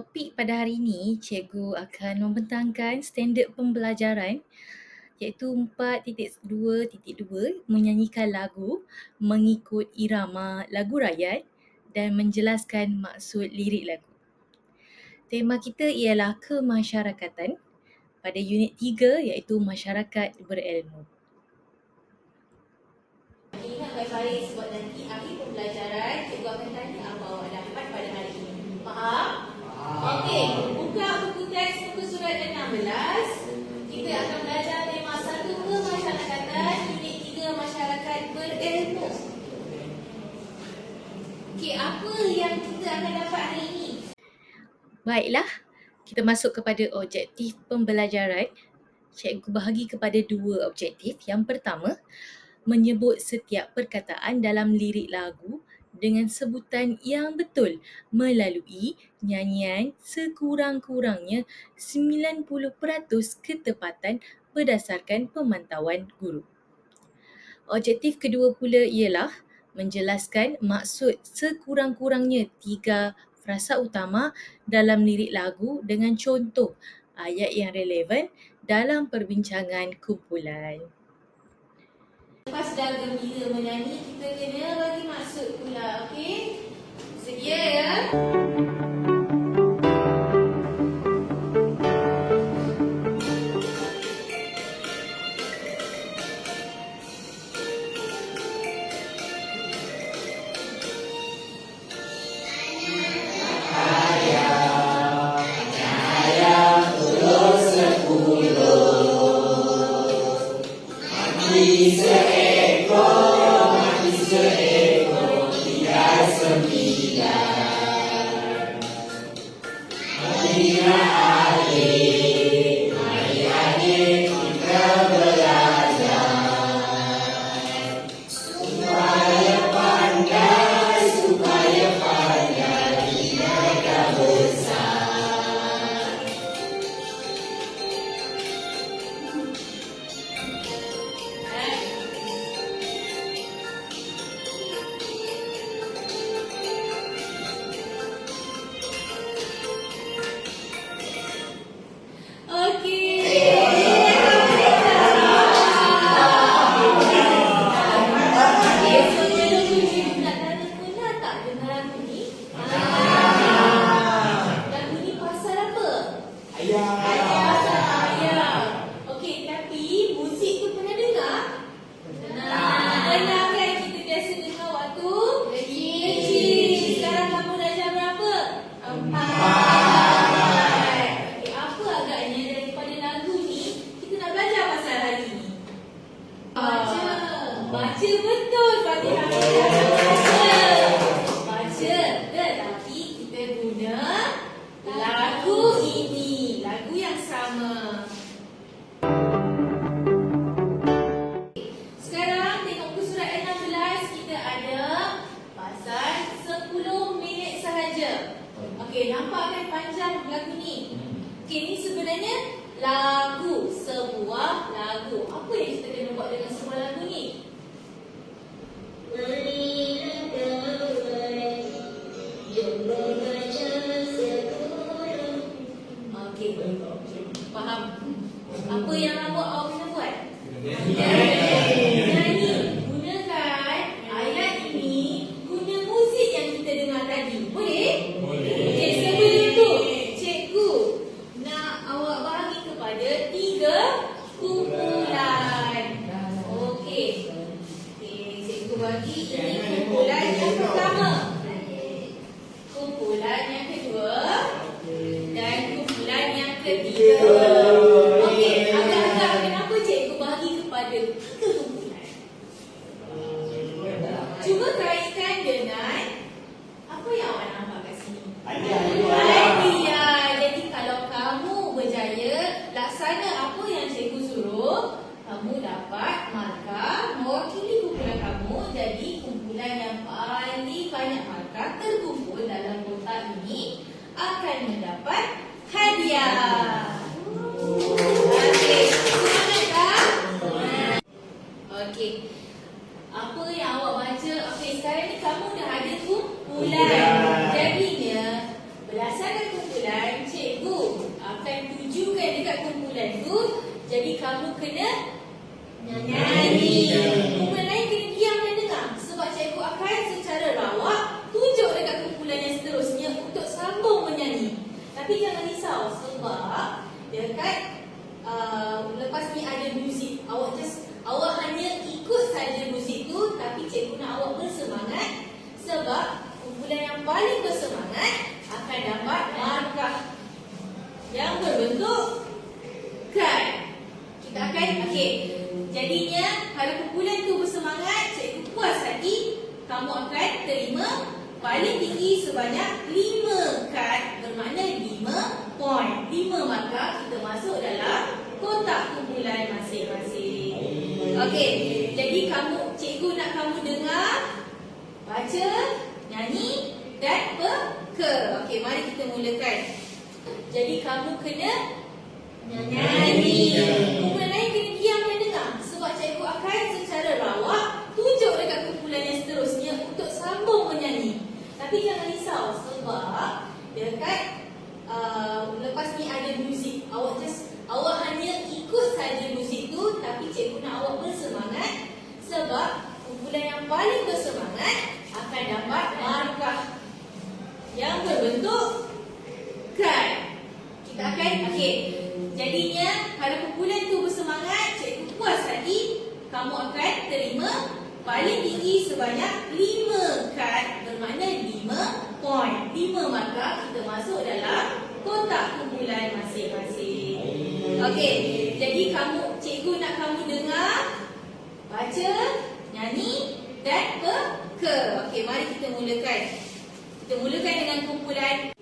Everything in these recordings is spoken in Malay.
topik pada hari ini, cikgu akan membentangkan standard pembelajaran iaitu 4.2.2 menyanyikan lagu mengikut irama lagu rakyat dan menjelaskan maksud lirik lagu. Tema kita ialah kemasyarakatan pada unit 3 iaitu masyarakat berilmu. Ingat baik-baik sebab nanti akhir pembelajaran cikgu akan tanya apa awak dapat pada hari ini. Faham? Okey, buka buku teks muka surat 16. Kita akan belajar tema 1 kemasyarakatan, unit 3 masyarakat berilmu. Okey, apa yang kita akan dapat hari ini? Baiklah, kita masuk kepada objektif pembelajaran. Cikgu bahagi kepada 2 objektif. Yang pertama, menyebut setiap perkataan dalam lirik lagu dengan sebutan yang betul melalui nyanyian sekurang-kurangnya 90% ketepatan berdasarkan pemantauan guru. Objektif kedua pula ialah menjelaskan maksud sekurang-kurangnya 3 frasa utama dalam lirik lagu dengan contoh ayat yang relevan dalam perbincangan kumpulan. Lepas dah gembira menyanyi, kita kena bagi maksud pula, okey? Sedia ya? Baca betul Fatihah. Baca. Tetapi kita guna lagu ini. Lagu yang sama. Sekarang tengok buku surat 16. Kita ada pasal 10 minit sahaja. Okey, nampak kan panjang lagu ni? Okey, ni sebenarnya lagu. Sebuah lagu. Apa yang kita kena buat dengan sebuah lagu ni? Okey, faham? Apa yang awak kena buat? Nyanyi. Gunakan ayat ini, guna muzik yang kita dengar tadi. Boleh? Okey, sebelum tu cikgu nak awak bagi kepada 3 kumpulan. Okey. Cikgu bagi ini kumpulan yang pertama, kumpulan yang kedua dan kumpulan yang ketiga. Okey, agak-agak kenapa cikgu bagi kepada 3 kumpulan? Cuba kaitkan dengan apa yang awak nampak kat sini. Hadiah. Jadi kalau kamu berjaya laksana apa yang cikgu suruh, kamu dapat markah mewakili kumpulan kamu. Jadi kumpulan yang paling banyak markah terkumpul dalam kotak ini akan mendapat hadiah. Okey, semangat tak? Okey. Apa yang awak baca? Okey, sekarang ni kamu dah ada kumpulan. Jadinya berdasarkan kumpulan Jadi kamu kena nyanyi. Kumpulan lain kena diam dan dengar. Sebab cikgu akan secara rawak tunjuk dekat kumpulan yang seterusnya untuk sambung menyanyi. Tapi jangan risau sebab dekat lepas ni ada muzik. Awak hanya ikut saja muzik tu, tapi cikgu nak awak bersemangat sebab kumpulan yang paling bersemangat akan dapat markah yang berbentuk kad. Kita akan, jadinya kalau kumpulan tu bersemangat, cikgu puas hati, kamu akan terima paling tinggi sebanyak 5 kad, bermakna 5 poin. 5 markah kita masuk dalam kotak kumpulan masing-masing. Jadi cikgu nak kamu dengar, baca, nyanyi dan peka. Mari kita mulakan. Jadi kamu kena nyanyi. Kumpulan lain kena diam dan dengar. Sebab cikgu akan secara rawak tunjuk dekat kumpulan yang seterusnya untuk sambung menyanyi. Tapi jangan risau sebab dekat lepas ni ada muzik. Awak hanya ikut saja muzik tu, tapi cikgu nak awak bersemangat sebab kumpulan yang paling bersemangat akan dapat markah yang berbentuk kad. Kita akan, jadinya kalau kumpulan tu bersemangat, cikgu puas hati, kamu akan terima paling tinggi sebanyak 5 kad, bermakna 5 poin. 5 markah kita masuk dalam kotak kumpulan masing-masing. Jadi cikgu nak kamu dengar, baca, nyanyi dan peka. Mari kita mulakan. Kita mulakan dengan kumpulan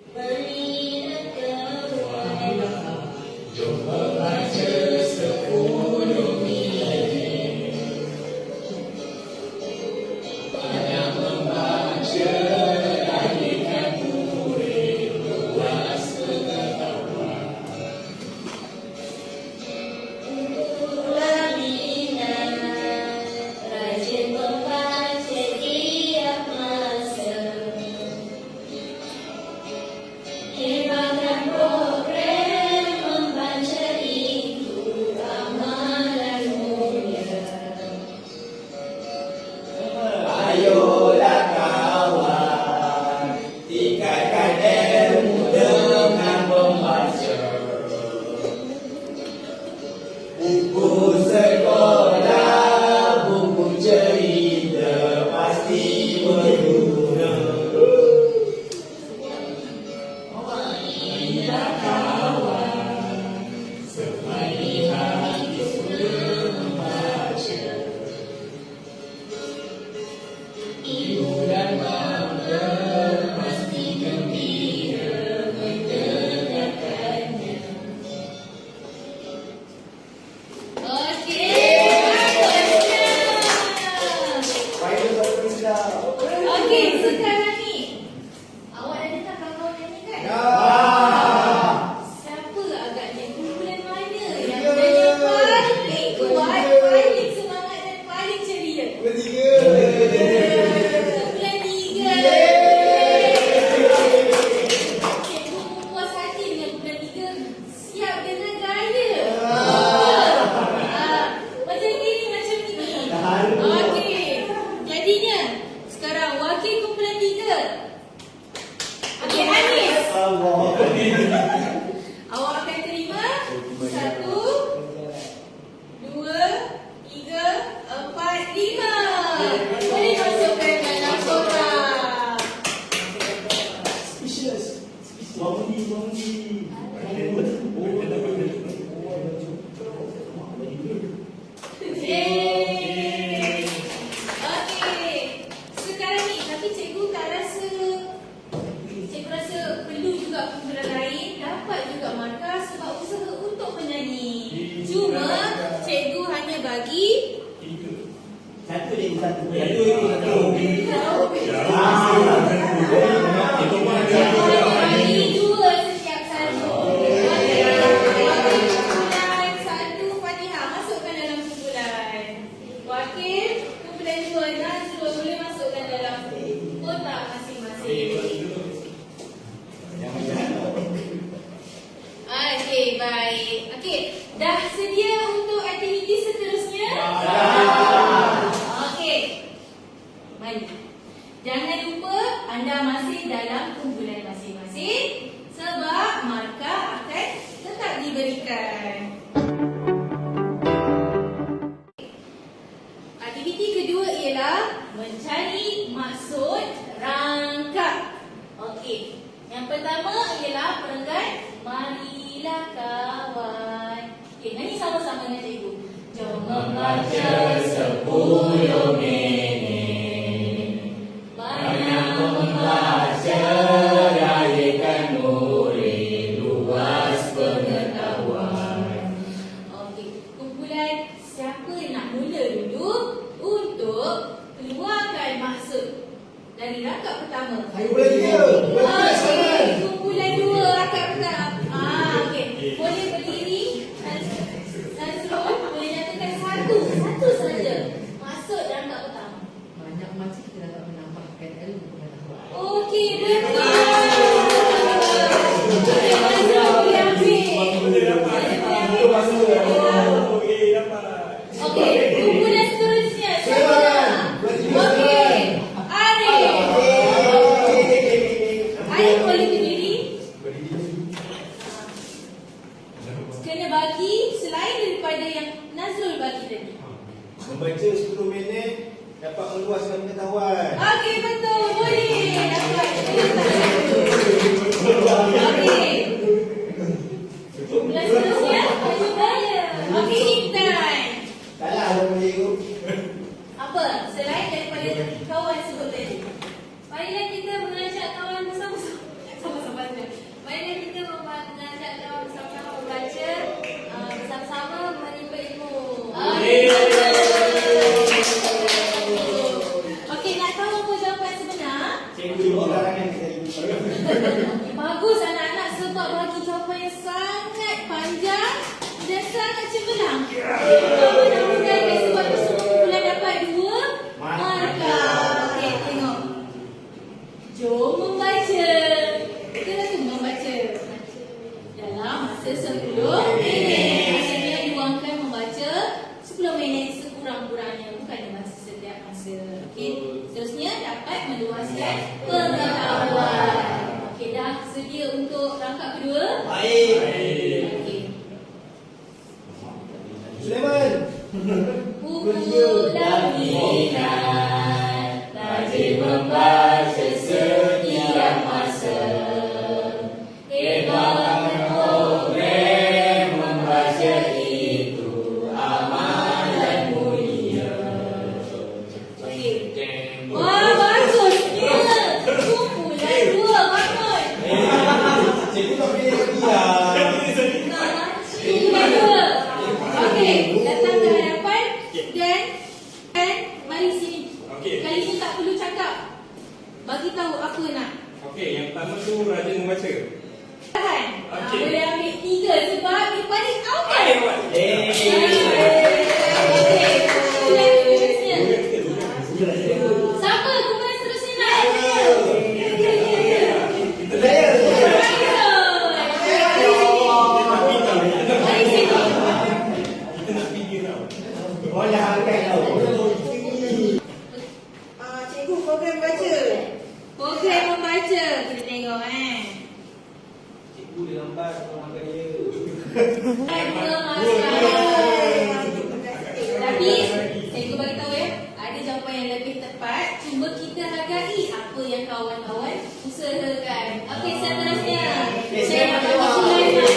sekarang ni awak dah dengar kawan-kawan nyanyi kan? Siapa agaknya kumpulan mana yang nyanyi paling kuat, paling semangat dan paling ceria? Kumpulan 3. Cikgu puas hati dengan kumpulan 3. Siap dengan gaya. Macam ni. Jadinya sekarang wakil kumpulan 3. Anis. Awak akan terima 1, 2, 3, 4, 5. Boleh masukkan dalam kotak. Sekarang ni, tapi cikgu rasa perlu juga kumpulan lain dapat juga markah sebab usaha untuk menyanyi. Cuma cikgu hanya bagi satu. bagi 2 setiap satu. Kumpulan 1 Fatihah masukkan dalam kumpulan. Wakil kumpulan 2 Nazrul boleh masukkan dalam kotak masing-masing. Baik. Dah sedia untuk aktiviti seterusnya? Okey. Mari. Jangan lupa anda masih dalam kumpulan masing-masing sebab markah akan tetap diberikan. Aktiviti kedua ialah mencari maksud rangkap. Okey. Yang pertama ialah perenggan marilah kawan. Okey, nyanyi sama-sama dengan cikgu. Jom membaca 10 minit. Banyak membaca, raikan murid, luas pengetahuan. Okey, kumpulan siapa nak mula dulu untuk keluarkan maksud dari rangkap pertama? Saya boleh je. Okey, kumpulan dua rangkap pertama. Okey, boleh berdiri. Nazrul boleh nyatakan satu saja maksud rangkap pertama. Banyak masa kita dapat menambahkan ilmu pengetahuan. Okey, betul. Okey, Nazrul boleh ambil. Boleh dapat. Boleh ambil. Okey, dapat. Okey, kumpulan seterusnya. Siapa? Okey, Arif. Arif boleh berdiri. Kena bagi selain daripada yang Nazrul bagi tadi. Membaca 10 minit dapat meluaskan pengetahuan. Okey, betul. Boleh. Dapat. Okey. Kumpulan seterusnya. Okey, Intan. Taklah ada boleh tu. Apa? Selain daripada kawan sebut tadi. Marilah kita mengajak kawan bersama-sama. Sama-sama baca. Marilah kita mengajak kawan bersama-sama membaca, bersama-sama menimba ilmu. Okey, nak tahu apa jawapan sebenar? Cikgu Larangan kita ini. Bagus anak-anak sebab bagi jawapan yang sangat panjang dan sangat cemerlang. Mudah-mudahan guys sebab tu semua kumpulan dapat 2 markah. Okey, tengok. Jom membaca. Kita dah tu membaca. Dalam masa 10 minit. Maksudnya diluangkan membaca 10 minit sekurang-kurangnya. Bukan masa setiap masa. Okey. Seterusnya dapat meluaskan pengetahuan. Okey, dah sedia untuk rangkap kedua? Baik. Okey. Sulaiman. Kumpulan minat, rajin membaca setiap masa. Hebatkan program membaca itu amal dan mulia. Okey. Wah, bagusnya. Kumpulan dua bangun. Cikgu tak boleh lagi lah. Kumpulan dua. Okey, datang ke hadapan dan mari sini. Okey. Kali ni tak perlu cakap. Bagi tahu apa nak. Okey, yang pertama tu rajin membaca. Tahan. Okey. Boleh ambil 3 sebab di paling awal. Okey. Kumpulan seterusnya. Siapa kumpulan seterusnya nak? Saya. Mari sini. Kita nak pergi tau. Boleh hargai tau. Cikgu program baca. Program membaca. Kita tengok Cikgu dia lambat orang makan dia. Ada masalah. Tapi cikgu bagi tahu ya, ada jawapan yang lebih tepat. Cuba kita hargai apa yang kawan-kawan usahakan. Okey, seterusnya. Saya nak bagi Sulaiman.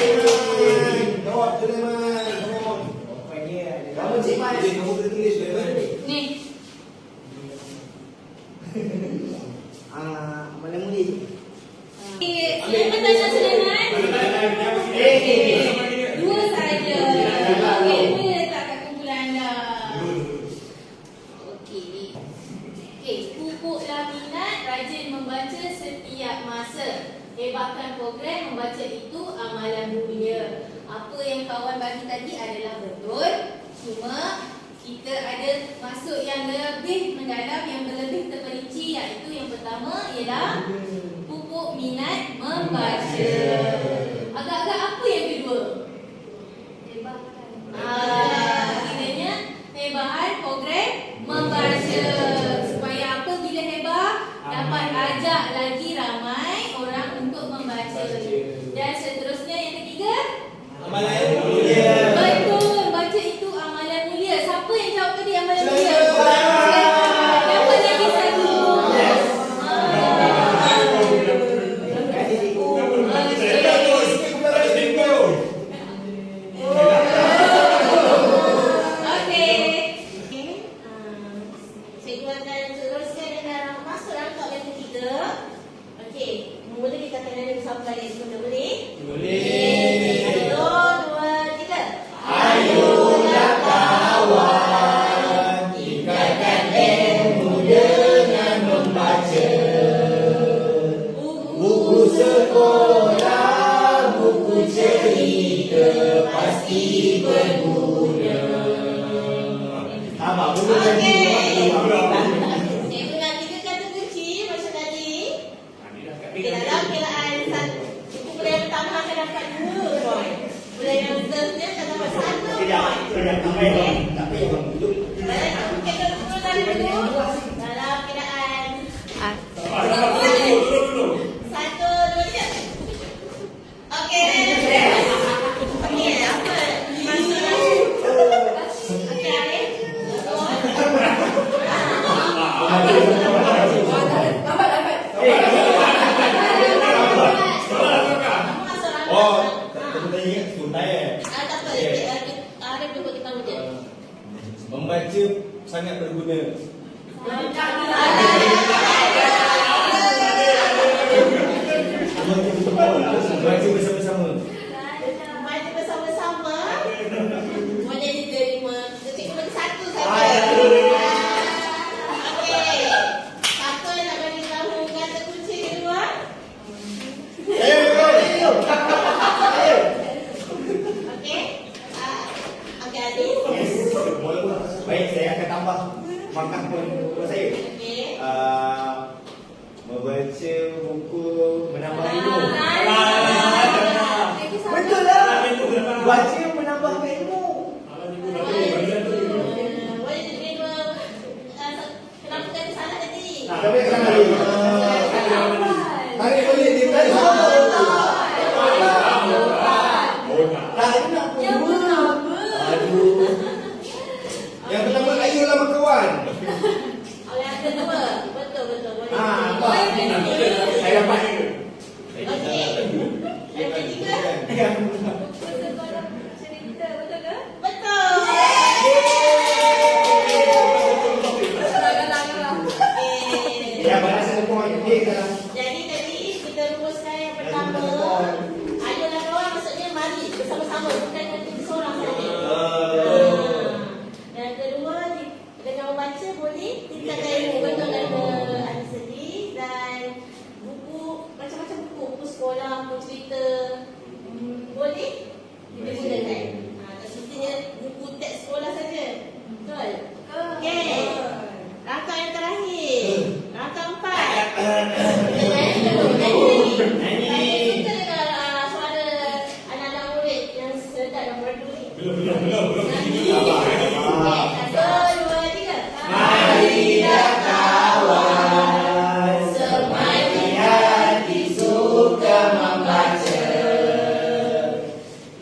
Jawab Sulaiman. Kamu Cik Mat. Kamu boleh tulis Sulaiman. Ni. Mana muli? Okey, Sulaiman tanya Sulaiman. Dua saja. Okey, boleh letak kat kumpulan anda. Okey. Okey, pupuklah minat, rajin membaca setiap masa. Hebatkan program membaca itu amalan mulia. Apa yang kawan bagi tadi adalah betul. Cuma kita ada maksud yang lebih mendalam, yang lebih terperinci, iaitu yang pertama ialah pupuk minat membaca. Agak-agak apa yang kedua? Hebatkan. Amalan yang mulia. Betul, baca itu amalan mulia. Siapa yang jawab tadi amalan mulia? Silakan. Dapat lagi satu. Cikgu akan teruskan dengan masuk rangkap yang ketiga. Okey, mula kita akan ada bersama balik sebentar, boleh? Boleh. 1, 2, 3. Ayolah kawan, tingkatkan ilmu dengan membaca. Buku sekolah, buku cerita pasti berguna. Abang, buku cerita. Cikgu nak 3 kata kunci macam tadi. Di dalam kiraan buku pula yang pertama akan dapat 2 poin. Pula yang seterusnya akan dapat 1 poin. Tak payah bang, duduk. Kita dulu dalam kiraan. Dulu. 1, 2, 3. Okey. Okey, apa? Maksudnya. Okey, Arif. Oh, kita ingat suntai Tak apa, Arif dulu kita wujud. Membaca sangat berguna. Membaca bersama-sama. Baca bersama-sama. Boleh diterima. Cikgu bagi 1 saja. Okey. Siapa nak bagi tahu kata kunci kedua? Okey. Okey, Adi. Baik, saya akan tambah markah pun buat saya. Okey. Membaca buku menambah ilmu. Betul Betul lah. lah. Baca menambah ilmu. Boleh diterima. Kenapa kata salah tadi? Tapi kan hari. Hari boleh ditarik. Yang pertama. Aduh. Yang pertama ayolah berkawan. Yang kedua. Betul. Boleh. Apa? Saya dapat. Okey. Yang ketiga. Cerita, betul ke? Betul. Okey. Ya, balasan poin dia kan. Jadi tadi kita rumuskan yang pertama. Ayolah kawan maksudnya mari bersama-sama, bukan nanti seorang saja. Yang kedua dengan membaca boleh tingkatkan ilmu, betul kata Adi sedih. Dan buku macam-macam buku sekolah, buku cerita boleh digunakan. Tak semestinya buku teks sekolah saja. Betul? Okey. Rangkap yang terakhir. Rangkap 4. Nyanyi dulu. Saya suka dengan suara anak-anak murid yang sedap dan merdu ni. Belum. Okey, 1, 2, 3. Marilah kawan, semai hati suka membaca.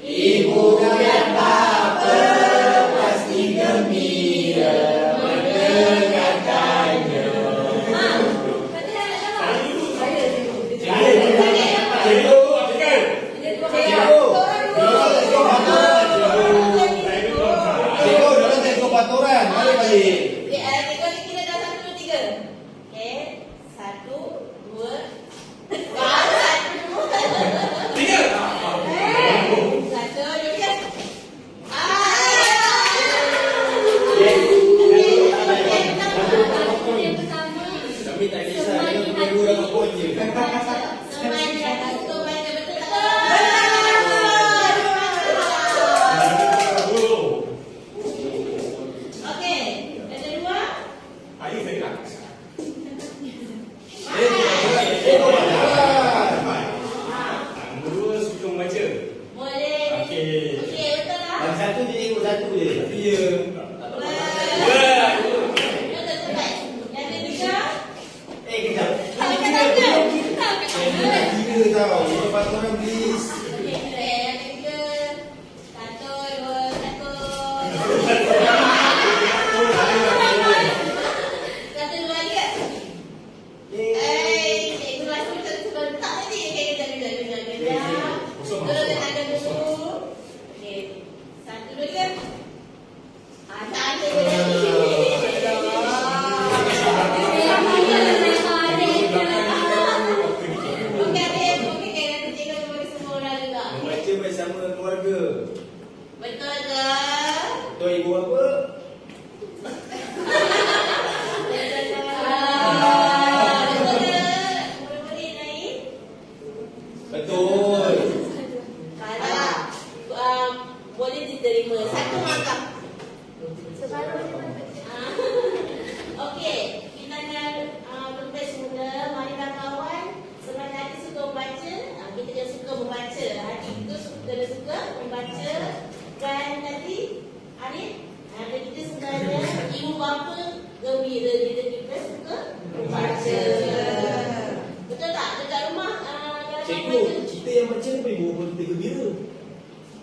Ibu dan bapa pasti gembira mendengarkannya. Cikgu, dalam teknik patoran, mari balik. Kita dah 1, 2, 3. Okey, 1, 2. Baru 1. 1, 2, 3. Yang pertama. Kami tak kisah, kita punya dua dapat poin je. Semai hati suka baca, betul tak? Okey, yang kedua. ibu bapa gembira, kita juga suka membaca. Betul tak? Dekat rumah Cikgu, kita yang baca ni boleh bawa kita gembira.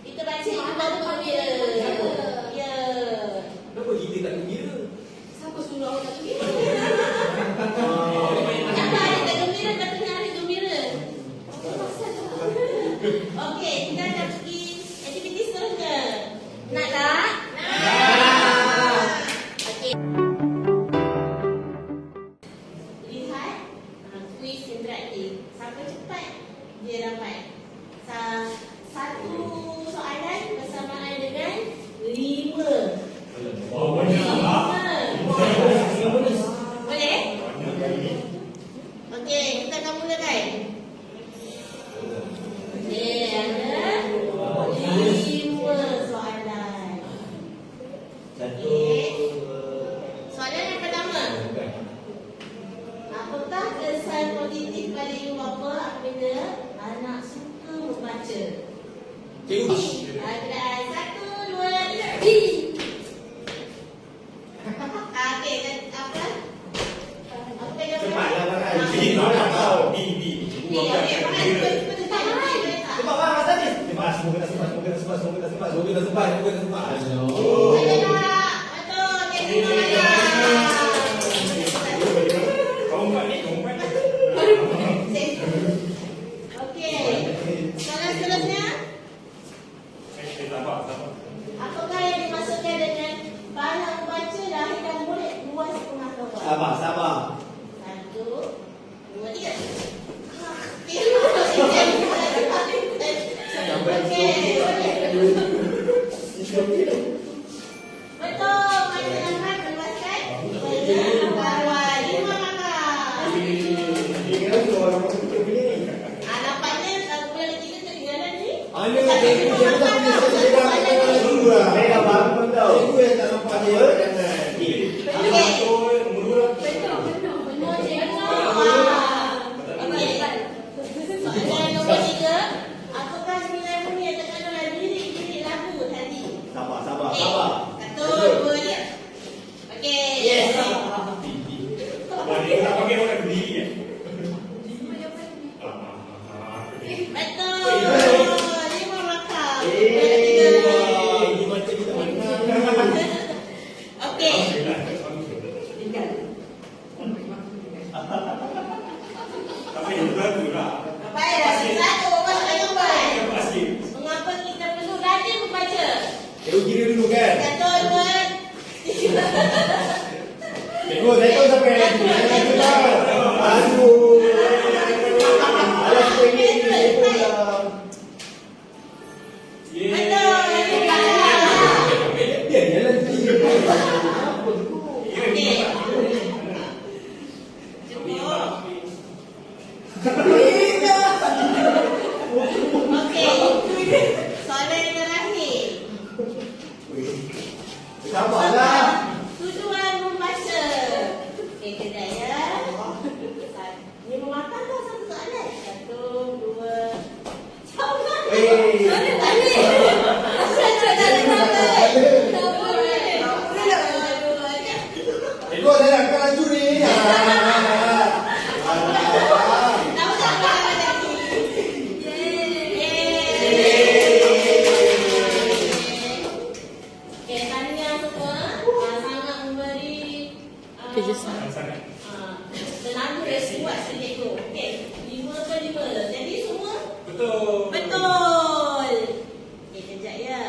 kita baca ibu bapa gembira. Ya. Kenapa kita tak gembira? Siapa suruh awak tak gembira? Siapa ada tak gembira, katanya hari gembira. Okey, kita akan pergi aktiviti seterusnya. Nak tak? Nak. Okey. Lihat kuis interaktif. Siapa cepat dia dapat. Satu soalan bersamaan dengan 5. Oh, banyak. Boleh? Okey, kita akan mulakan. Okey, ada 5 soalan. Okey. Soalan yang pertama. Apakah kesan positif pada ibu bapa apabila anak suka membaca? Cikgu. Keadaan 1, 2, 3. Okey, apa? Apa yang Cepatlah pakai. Ini tak tahu. B. Okey, pakai cepat-cepat. Cepat bang, Mas Hafiz. Cepat, semoga tak sempat, semoga tak sempat, semoga tak sempat, semoga tak sempat, semoga tak sempat. Betul, terima kasih. Kau empat ni, kau empat. Okey. Soalan seterusnya, Sabar. apakah yang dimaksudkan dengan bala membaca lahirkan murid 2,5 kawan? Sabar. 1, 2, 3. Betul, mana lambat meluaskan? Kawan 5 markah. Nampaknya bulan kita ketinggalan ni. Ana cikgu yang tak punya saya dulu lah. Saya dah bangun tau. Cikgu yang tak nampak dia. Soalan nombor 3. Apakah 9 bunyi yang terkandung dalam lirik-lirik lagu tadi? Sabar. 1, 2, 3. Okey. Yes. Wah, ni tak pakai orang berdiri kan? Betul. 5 markah. Bulan 3. Ini macam kita menang. Okey. Tinggal. Tapi yang berlaku lah. Baik, satu. Masuk lagi baik. Pasti. Mengapa kita perlu rajin membaca? Cikgu kira dulu kan? 1, 2, 3. Cikgu, saya tahu sampai lagi. Aduh. Alah, cikgu ini cikgu lah. Betul. Dia lagi. Okey. Cukup. Okey. Soalan yang terakhir. Sabarlah. Tujuan membaca. Okey, kejap ya. Ni memakan tak satu soalan? 1, 2. Sabar. Soalan tadi. Asal tak ada sabar. Tak boleh. Cikgu, saya nak akan laju ni. Tahu tak apa lagi? Okey, tahniah semua. Sangat memberi Kerjasama. Sangat. tenaga yang kuat cikgu. Okey, 5/5. Jadi semua Betul. betul. Okey, kejap ya.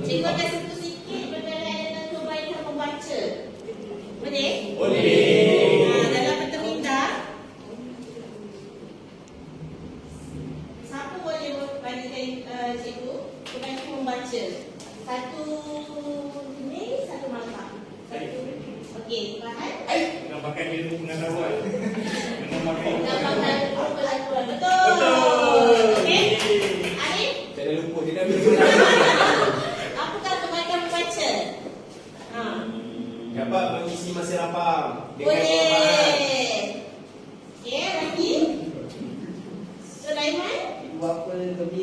Cikgu akan sentuh sikit berkaitan dengan kebaikan membaca. Boleh? Boleh. Dalam peta minda, siapa boleh bagikan cikgu kebaikan membaca? Satu ni, satu markah. Okey, Farhan. Nampakkan ilmu pengetahuan. Menampakkan ilmu Dapatkan pengetahuan. pengetahuan. Betul. Betul. Okey. Arif, Saya dah lupa, dia dah habis. apakah kebaikan membaca? Dapat mengisi masa lapang. Dengan Boleh. pemahaman. Okey, lagi. Sulaiman. Ibu apa gembira?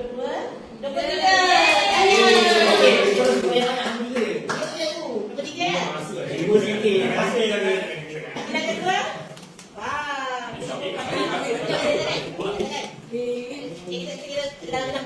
kedua. Nombor tiga. Ayah. Okey, terus yang anak ambil dia. Nombor tiga. Ibu sikit. Pasti lagi. Yang kedua. Wah. Kita dalam